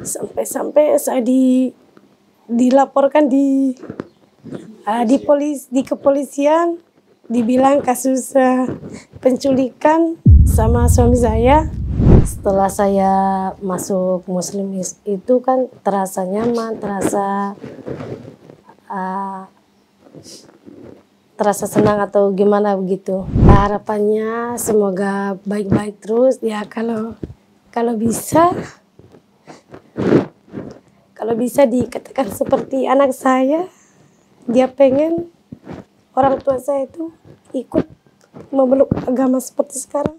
Sampai-sampai saya dilaporkan di kepolisian, dibilang kasus penculikan sama suami saya. Setelah saya masuk Muslim itu kan terasa nyaman, terasa senang atau gimana begitu. Harapannya semoga baik-baik terus ya, kalau bisa dikatakan seperti anak saya, dia pengen orang tua saya itu ikut memeluk agama seperti sekarang.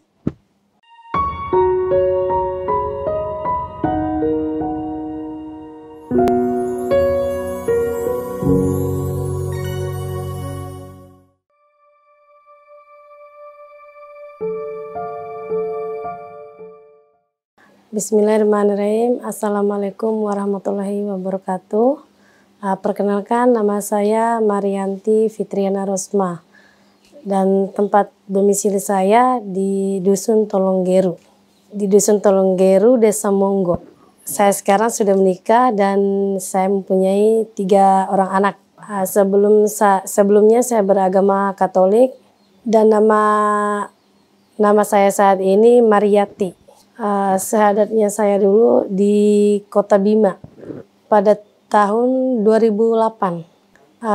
Bismillahirrahmanirrahim. Assalamualaikum warahmatullahi wabarakatuh. Perkenalkan, nama saya Marianti Fitriana Rosma dan tempat domisili saya di Dusun Tolonggeru. Di Dusun Tolonggeru, Desa Monggo. Saya sekarang sudah menikah dan saya mempunyai 3 orang anak. Sebelumnya saya beragama Katolik dan nama saya saat ini Mariati. Syahadatnya saya dulu di Kota Bima pada tahun 2008.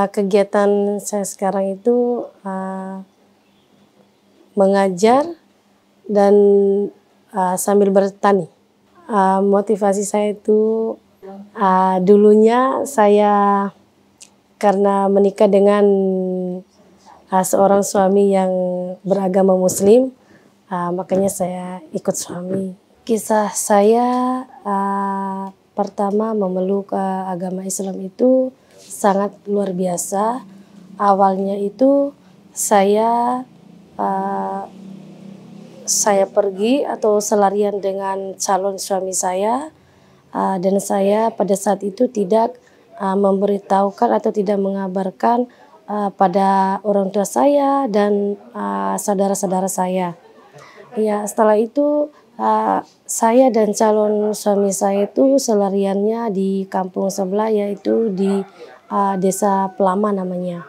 Kegiatan saya sekarang itu mengajar dan sambil bertani. Motivasi saya itu dulunya saya karena menikah dengan seorang suami yang beragama Muslim, makanya saya ikut suami. Kisah saya pertama memeluk agama Islam itu sangat luar biasa. Awalnya itu saya pergi atau selarian dengan calon suami saya, dan saya pada saat itu tidak memberitahukan atau tidak mengabarkan pada orang tua saya dan saudara-saudara saya. Ya, setelah itu saya dan calon suami saya itu selariannya di kampung sebelah, yaitu di Desa Pelama namanya.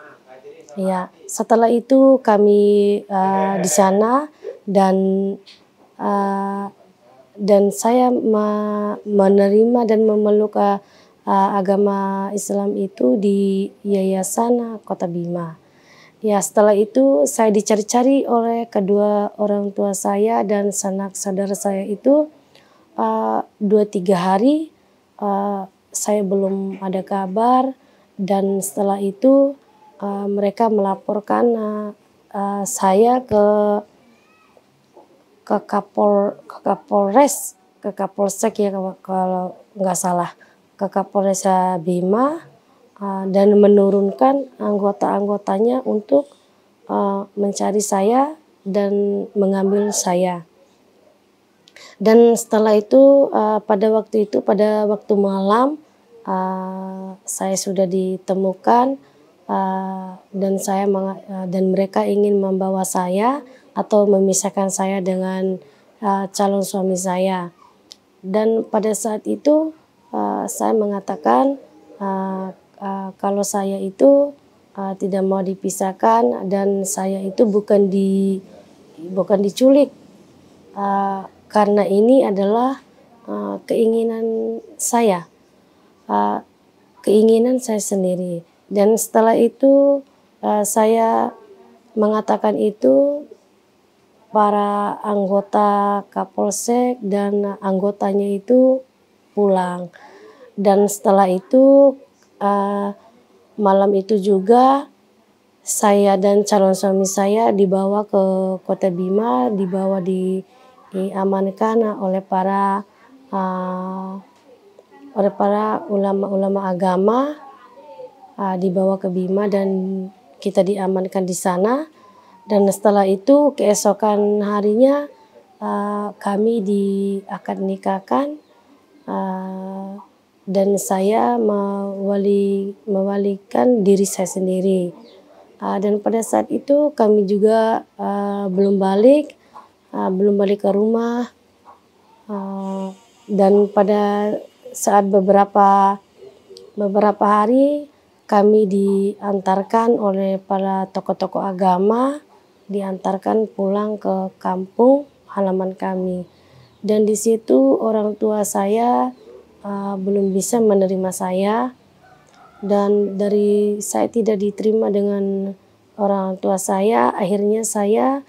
Ya, setelah itu kami di sana dan saya menerima dan memeluk agama Islam itu di Yayasan Kota Bima. Ya, setelah itu saya dicari-cari oleh kedua orang tua saya dan sanak saudara saya itu 2-3 hari saya belum ada kabar, dan setelah itu mereka melaporkan saya ke Kapolsek ya kalau nggak salah, ke Kapolres Bima, dan menurunkan anggota-anggotanya untuk mencari saya dan mengambil saya. Dan setelah itu pada waktu malam saya sudah ditemukan, dan mereka ingin membawa saya atau memisahkan saya dengan calon suami saya. Dan pada saat itu saya mengatakan kalau saya itu tidak mau dipisahkan, dan saya itu bukan diculik, karena ini adalah keinginan saya sendiri. Dan setelah itu saya mengatakan itu, para anggota Kapolsek dan anggotanya itu pulang. Dan setelah itu malam itu juga saya dan calon suami saya dibawa ke Kota Bima, diamankan oleh para ulama-ulama agama, dibawa ke Bima dan kita diamankan di sana. Dan setelah itu keesokan harinya kami akan nikahkan, dan saya mewalikan diri saya sendiri. Dan pada saat itu kami juga belum balik ke rumah, dan pada saat beberapa hari kami diantarkan oleh para tokoh-tokoh agama, diantarkan pulang ke kampung halaman kami. Dan di situ orang tua saya belum bisa menerima saya, dan dari saya tidak diterima dengan orang tua saya, akhirnya saya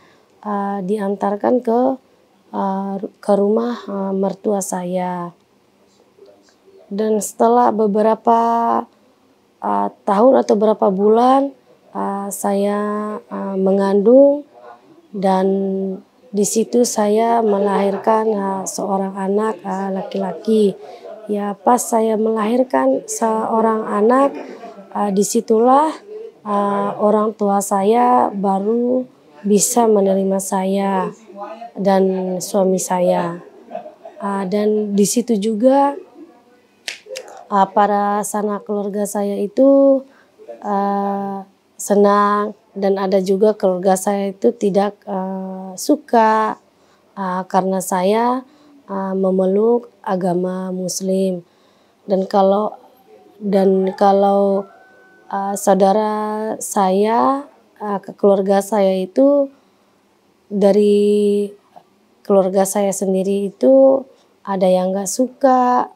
diantarkan ke rumah mertua saya. Dan setelah beberapa tahun atau beberapa bulan saya mengandung, dan di situ saya melahirkan seorang anak laki-laki. Ya, pas saya melahirkan seorang anak, disitulah orang tua saya baru bisa menerima saya dan suami saya. Dan di situ juga para sanak keluarga saya itu senang, dan ada juga keluarga saya itu tidak suka karena saya memeluk agama Muslim. Dan kalau saudara saya, keluarga saya itu, dari keluarga saya sendiri itu ada yang nggak suka,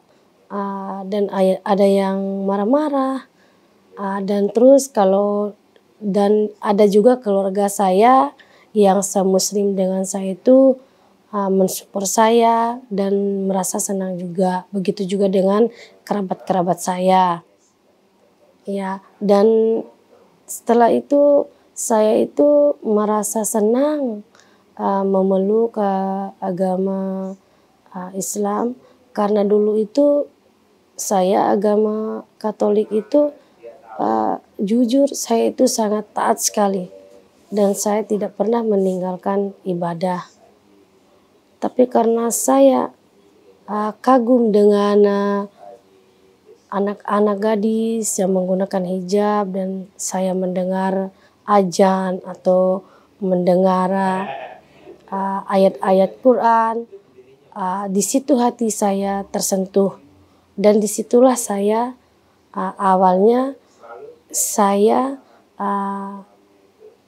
dan ada yang marah-marah, dan ada juga keluarga saya yang semuslim dengan saya itu mensupport saya dan merasa senang juga. Begitu juga dengan kerabat-kerabat saya. Ya, dan setelah itu saya itu merasa senang memeluk agama Islam, karena dulu itu saya agama Katolik itu jujur saya itu sangat taat sekali, dan saya tidak pernah meninggalkan ibadah. Tapi karena saya kagum dengan anak-anak gadis yang menggunakan hijab, dan saya mendengar azan atau mendengar ayat-ayat Quran, di situ hati saya tersentuh, dan disitulah saya awalnya saya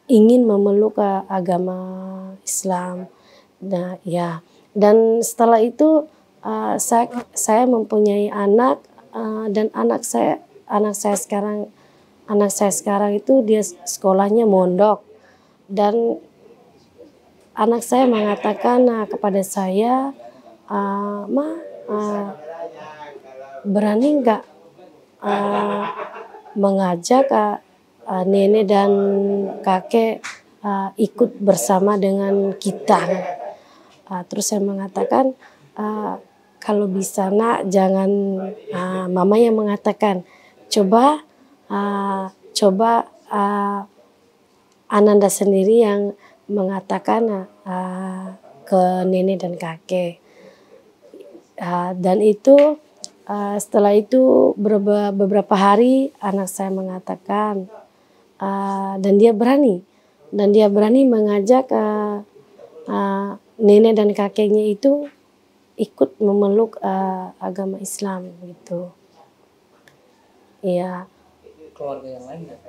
ingin memeluk agama Islam. Nah, ya, dan setelah itu saya mempunyai anak, dan anak saya sekarang itu dia sekolahnya mondok, dan anak saya mengatakan kepada saya, "Ma, berani nggak mengajak nenek dan kakek ikut bersama dengan kita?" Terus saya mengatakan, "Kalau bisa nak, jangan." Mama yang mengatakan, coba Ananda sendiri yang mengatakan ke nenek dan kakek. Dan itu setelah itu beberapa hari anak saya mengatakan, dan dia berani mengajak nenek dan kakeknya itu ikut memeluk agama Islam gitu. Iya. Keluarga yang lain nggak?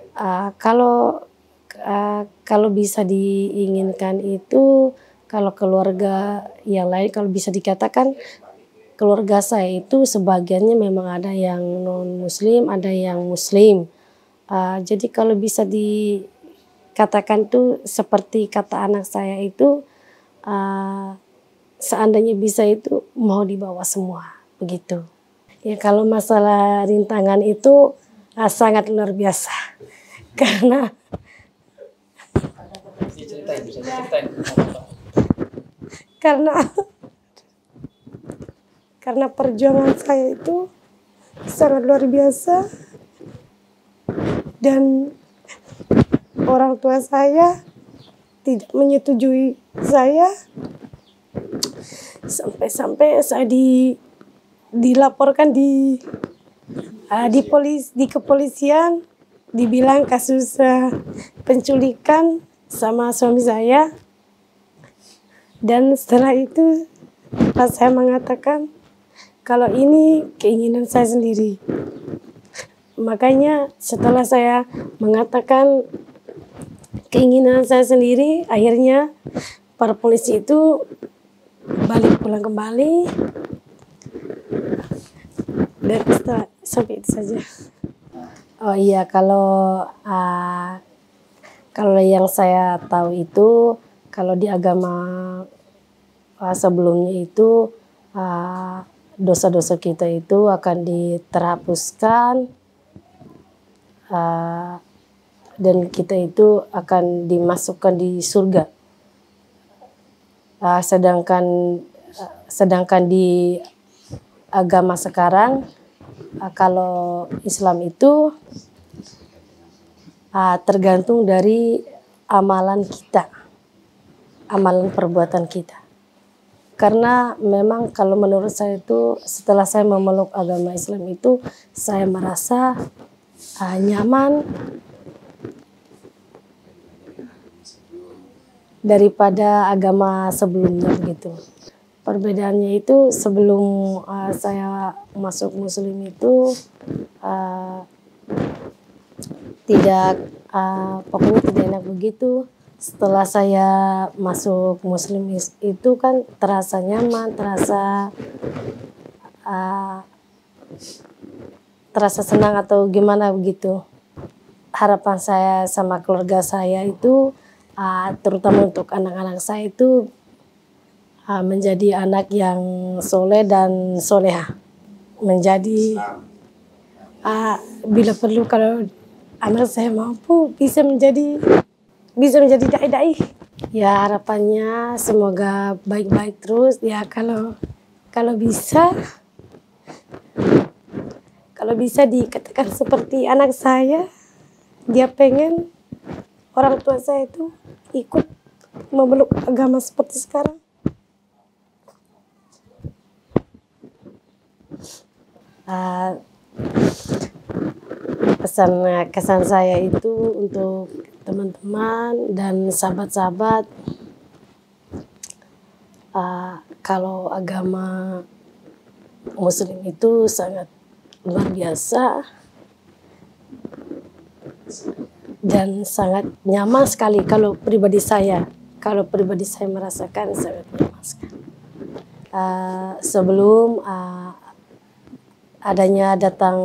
Kalau bisa diinginkan itu, kalau keluarga yang lain, kalau bisa dikatakan keluarga saya itu sebagiannya memang ada yang non Muslim, ada yang Muslim. Jadi kalau bisa dikatakan tuh seperti kata anak saya itu, seandainya bisa itu mau dibawa semua begitu. Ya, kalau masalah rintangan itu sangat luar biasa karena karena perjuangan saya itu sangat luar biasa, dan orang tua saya tidak menyetujui saya, sampai saya dilaporkan di kepolisian, dibilang kasus penculikan sama suami saya. Dan setelah itu pas saya mengatakan kalau ini keinginan saya sendiri. Makanya setelah saya mengatakan keinginan saya sendiri, akhirnya para polisi itu balik pulang kembali. Dan sampai itu saja. Oh iya, kalau yang saya tahu itu, kalau di agama sebelumnya itu dosa-dosa kita itu akan diterhapuskan dan kita itu akan dimasukkan di surga. Sedangkan di agama sekarang, kalau Islam itu tergantung dari amalan kita, amalan perbuatan kita. Karena memang kalau menurut saya itu, setelah saya memeluk agama Islam itu, saya merasa nyaman daripada agama sebelumnya begitu. Perbedaannya itu sebelum saya masuk Muslim itu pokoknya tidak enak begitu. Setelah saya masuk Muslim itu kan terasa nyaman, terasa senang atau gimana begitu. Harapan saya sama keluarga saya itu, terutama untuk anak-anak saya itu menjadi anak yang soleh dan soleha. Menjadi bila perlu, kalau anak saya mampu bisa menjadi dai-dai. Ya harapannya semoga baik-baik terus. Ya kalau bisa dikatakan seperti anak saya, dia pengen orang tua saya itu ikut memeluk agama seperti sekarang. Kesan saya itu untuk teman-teman dan sahabat-sahabat, kalau agama Muslim itu sangat luar biasa dan sangat nyaman sekali. Kalau pribadi saya merasakan sangat nyaman sekali. Sebelum adanya datang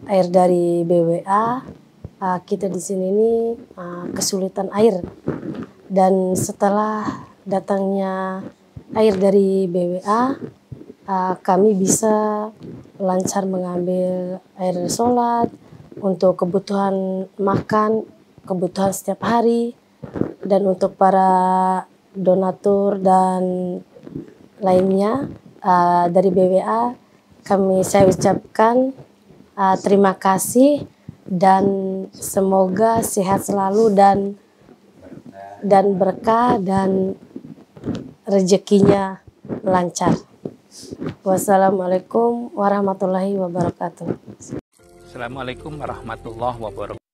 air dari BWA, kita di sini ini kesulitan air, dan setelah datangnya air dari BWA, kami bisa lancar mengambil air sholat untuk kebutuhan makan, kebutuhan setiap hari, dan untuk para donatur dan lainnya dari BWA, saya ucapkan terima kasih dan semoga sehat selalu dan berkah dan rezekinya lancar. Wassalamualaikum warahmatullahi wabarakatuh. Assalamualaikum warahmatullahi wabarakatuh.